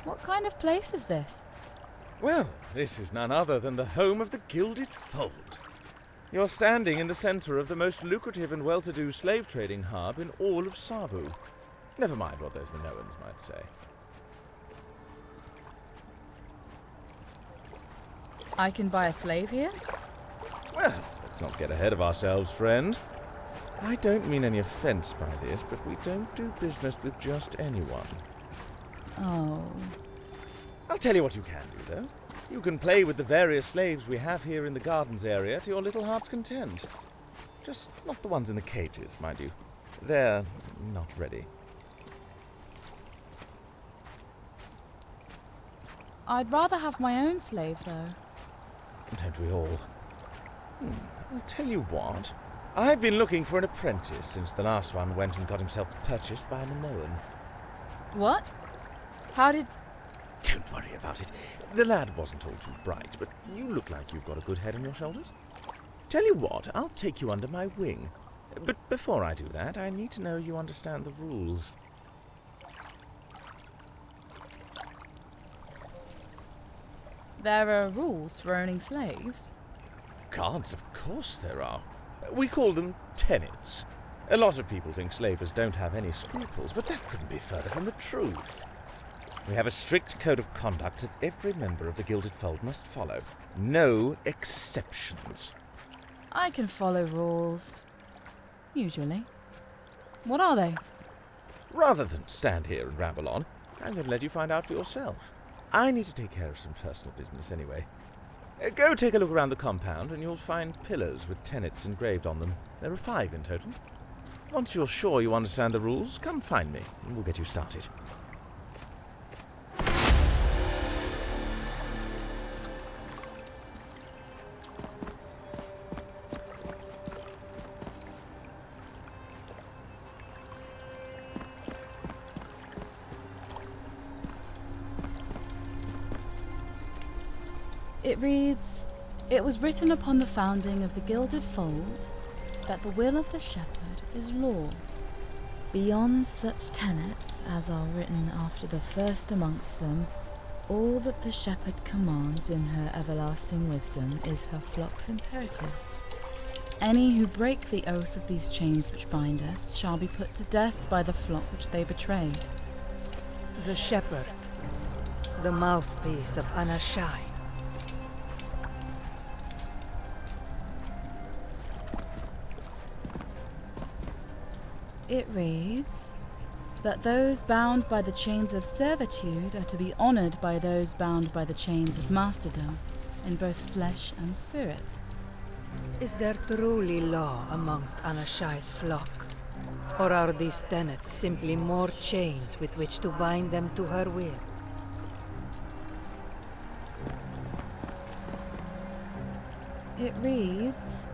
What kind of place is this? Well, this is none other than the home of the Gilded Fold. You're standing in the center of the most lucrative and well-to-do slave trading hub in all of Sabu. Never mind what those Minoans might say. I can buy a slave here? Well, let's not get ahead of ourselves, friend. I don't mean any offense by this, but we don't do business with just anyone. Oh. I'll tell you what you can do, though. You can play with the various slaves we have here in the gardens area to your little heart's content. Just not the ones in the cages, mind you. They're not ready. I'd rather have my own slave, though. Don't we all? I'll tell you what. I've been looking for an apprentice since the last one went and got himself purchased by a Minoan. What? How did... Don't worry about it. The lad wasn't all too bright, but you look like you've got a good head on your shoulders. Tell you what, I'll take you under my wing. But before I do that, I need to know you understand the rules. There are rules for owning slaves? Gods, of course there are. We call them tenets. A lot of people think slavers don't have any scruples, but that couldn't be further from the truth. We have a strict code of conduct that every member of the Gilded Fold must follow. No exceptions. I can follow rules. Usually. What are they? Rather than stand here and ramble on, I'm going to let you find out for yourself. I need to take care of some personal business anyway. Go take a look around the compound and you'll find pillars with tenets engraved on them. There are 5 in total. Once you're sure you understand the rules, come find me and we'll get you started. It reads, "It was written upon the founding of the Gilded Fold that the will of the shepherd is law. Beyond such tenets as are written after the first amongst them, all that the shepherd commands in her everlasting wisdom is her flock's imperative. Any who break the oath of these chains which bind us shall be put to death by the flock which they betrayed." The shepherd, the mouthpiece of Anashai. It reads that those bound by the chains of servitude are to be honoured by those bound by the chains of masterdom, in both flesh and spirit. Is there truly law amongst Anashai's flock? Or are these tenets simply more chains with which to bind them to her will? It reads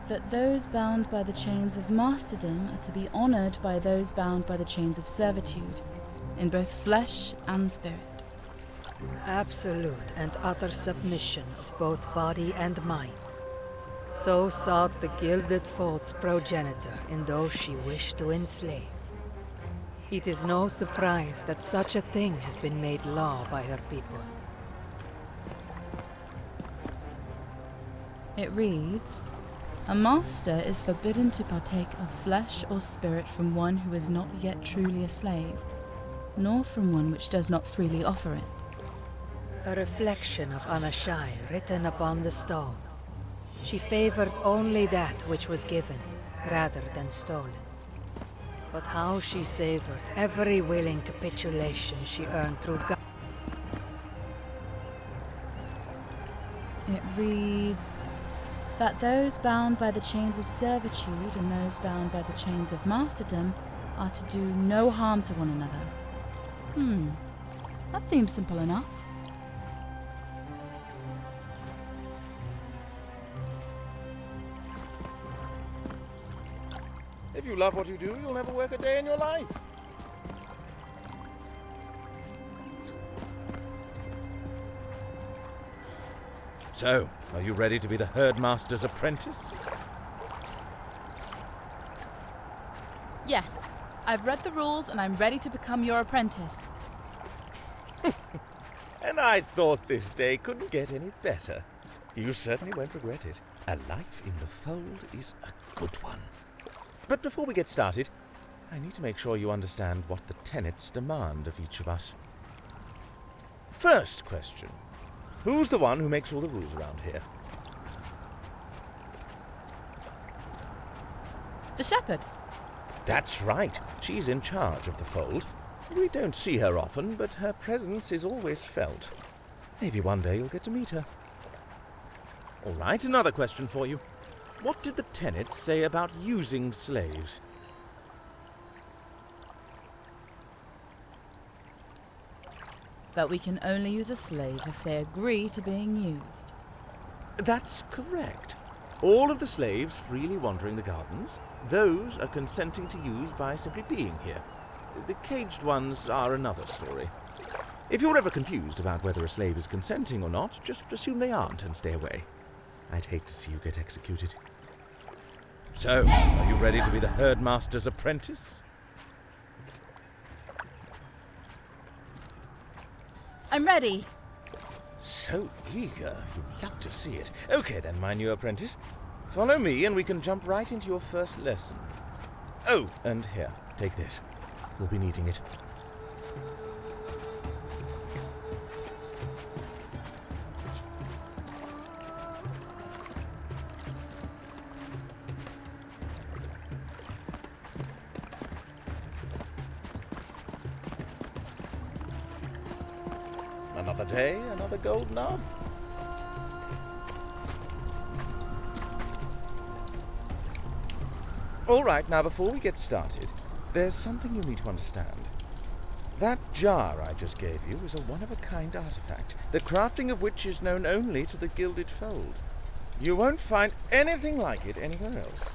that those bound by the chains of masterdom are to be honoured by those bound by the chains of servitude, in both flesh and spirit. Absolute and utter submission of both body and mind. So sought the Gilded Fold's progenitor in those she wished to enslave. It is no surprise that such a thing has been made law by her people. It reads, "A master is forbidden to partake of flesh or spirit from one who is not yet truly a slave, nor from one which does not freely offer it." A reflection of Anashai written upon the stone. She favored only that which was given, rather than stolen. But how she savored every willing capitulation she earned through God. It reads that those bound by the chains of servitude and those bound by the chains of masterdom are to do no harm to one another. That seems simple enough. If you love what you do, you'll never work a day in your life. So, are you ready to be the herdmaster's apprentice? Yes, I've read the rules and I'm ready to become your apprentice. And I thought this day couldn't get any better. You certainly won't regret it. A life in the fold is a good one. But before we get started, I need to make sure you understand what the tenets demand of each of us. First question. Who's the one who makes all the rules around here? The shepherd. That's right. She's in charge of the fold. We don't see her often, but her presence is always felt. Maybe one day you'll get to meet her. All right, another question for you. What did the tenets say about using slaves? That we can only use a slave if they agree to being used. That's correct. All of the slaves freely wandering the gardens, those are consenting to use by simply being here. The caged ones are another story. If you're ever confused about whether a slave is consenting or not, just assume they aren't and stay away. I'd hate to see you get executed. So, are you ready to be the herdmaster's apprentice? I'm ready. So eager. You'd love to see it. Okay then, my new apprentice. Follow me and we can jump right into your first lesson. Oh, and here, take this. You'll be needing it. Another day, another gold knob. All right, now before we get started, there's something you need to understand. That jar I just gave you is a one-of-a-kind artifact, the crafting of which is known only to the Gilded Fold. You won't find anything like it anywhere else.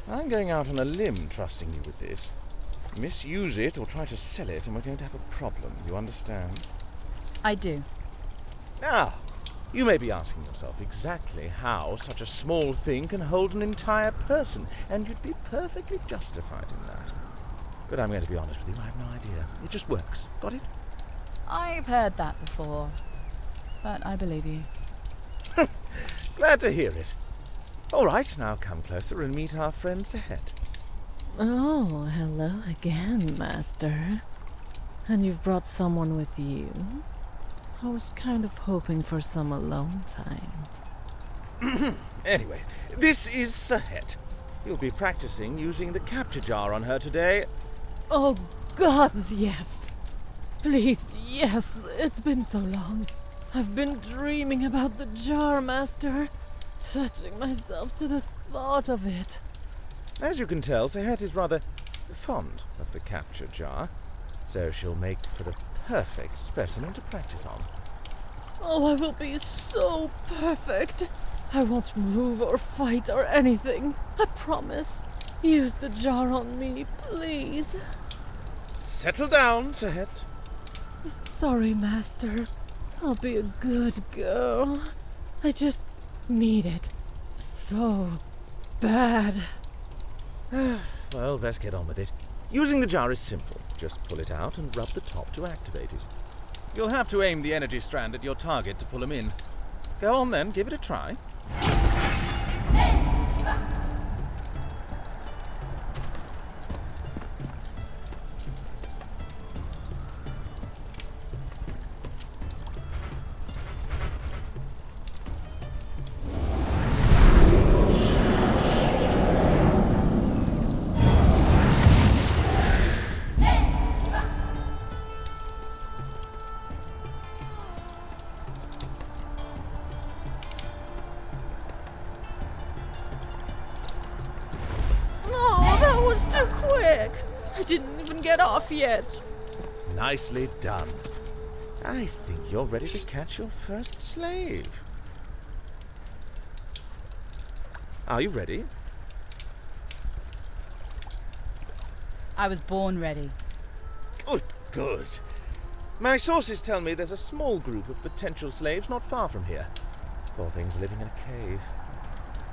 I'm going out on a limb trusting you with this. Misuse it or try to sell it and we're going to have a problem, you understand? I do. Now, you may be asking yourself exactly how such a small thing can hold an entire person, and you'd be perfectly justified in that. But I'm going to be honest with you, I have no idea. It just works. Got it? I've heard that before, but I believe you. Glad to hear it. All right, now come closer and meet our friends ahead. Oh, hello again, Master. And you've brought someone with you? I was kind of hoping for some alone time. Anyway, this is Sahet. You'll be practicing using the capture jar on her today. Oh, gods, yes. Please, yes. It's been so long. I've been dreaming about the jar, Master. Touching myself to the thought of it. As you can tell, Sahet is rather fond of the capture jar, so she'll make for the perfect specimen to practice on. Oh, I will be so perfect. I won't move or fight or anything. I promise. Use the jar on me, please. Settle down, Sahet. Sorry, Master. I'll be a good girl. I just need it so bad. Well, let's get on with it. Using the jar is simple. Just pull it out and rub the top to activate it. You'll have to aim the energy strand at your target to pull him in. Go on then, give it a try. Too quick! I didn't even get off yet. Nicely done. I think you're ready to catch your first slave. Are you ready? I was born ready. Good, good. My sources tell me there's a small group of potential slaves not far from here. Poor things living in a cave.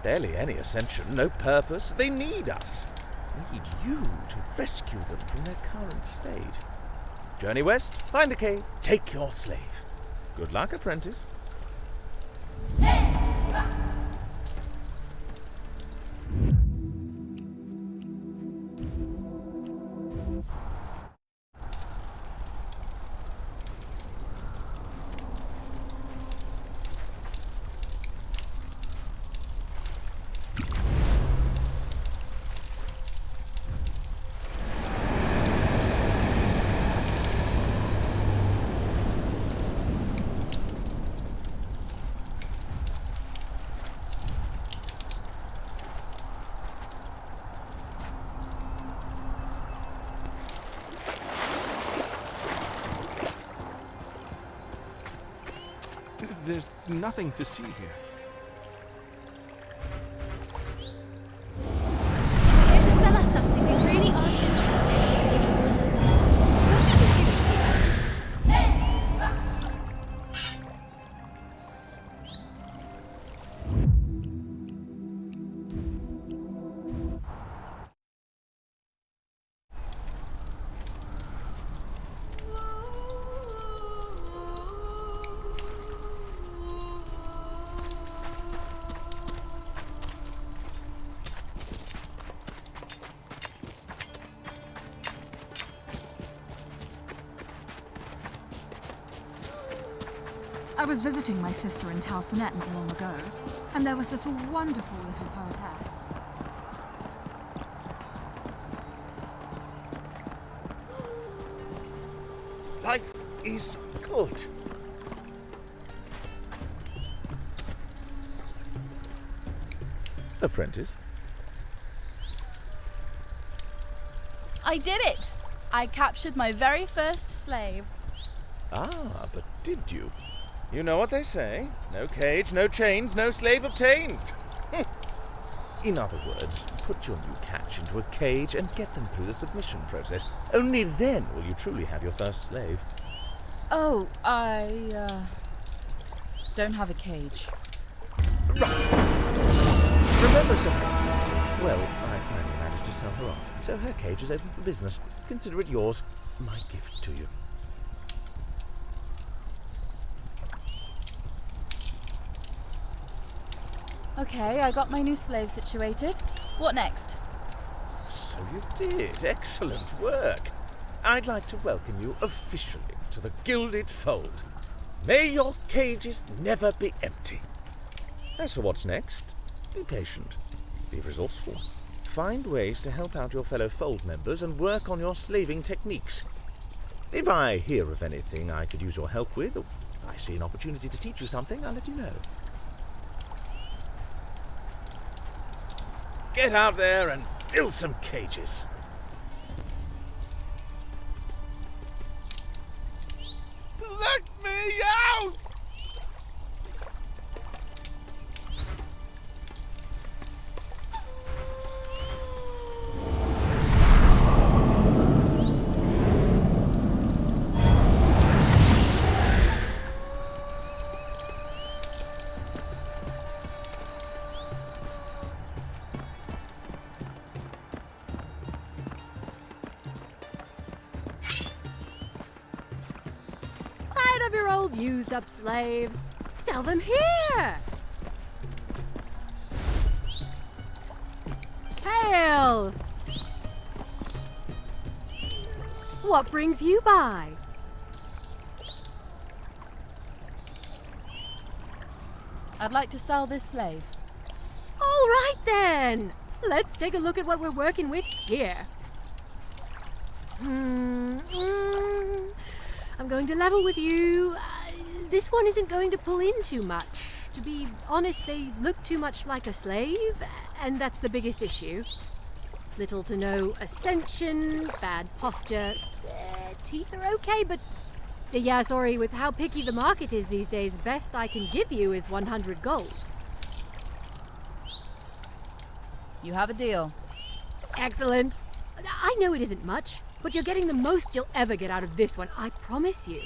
Barely any ascension, no purpose. They need us. Need you to rescue them from their current state. Journey west, find the cave, take your slave. Good luck, apprentice. There's nothing to see here. Here to sell us something we really aren't interested in. What should we do here? I was visiting my sister in Talsonet not long ago, and there was this wonderful little poetess. Life is good. Apprentice? I did it! I captured my very first slave. Ah, but did you? You know what they say. No cage, no chains, no slave obtained. In other words, put your new catch into a cage and get them through the submission process. Only then will you truly have your first slave. Oh, I don't have a cage. Right. Remember something? Well, I finally managed to sell her off, so her cage is open for business. Consider it yours. My gift to you. Okay, I got my new slave situated. What next? So you did. Excellent work. I'd like to welcome you officially to the Gilded Fold. May your cages never be empty. As for what's next, be patient. Be resourceful. Find ways to help out your fellow Fold members and work on your slaving techniques. If I hear of anything I could use your help with, or I see an opportunity to teach you something, I'll let you know. Get out there and fill some cages. Let me out! Tired of your old used-up slaves? Sell them here! Hail! What brings you by? I'd like to sell this slave. All right then! Let's take a look at what we're working with here. I'm going to level with you. This one isn't going to pull in too much. To be honest, they look too much like a slave, and that's the biggest issue. Little to no ascension, bad posture. Teeth are okay, but yeah, sorry, with how picky the market is these days, best I can give you is 100 gold. You have a deal. Excellent. I know it isn't much, but you're getting the most you'll ever get out of this one, I promise you.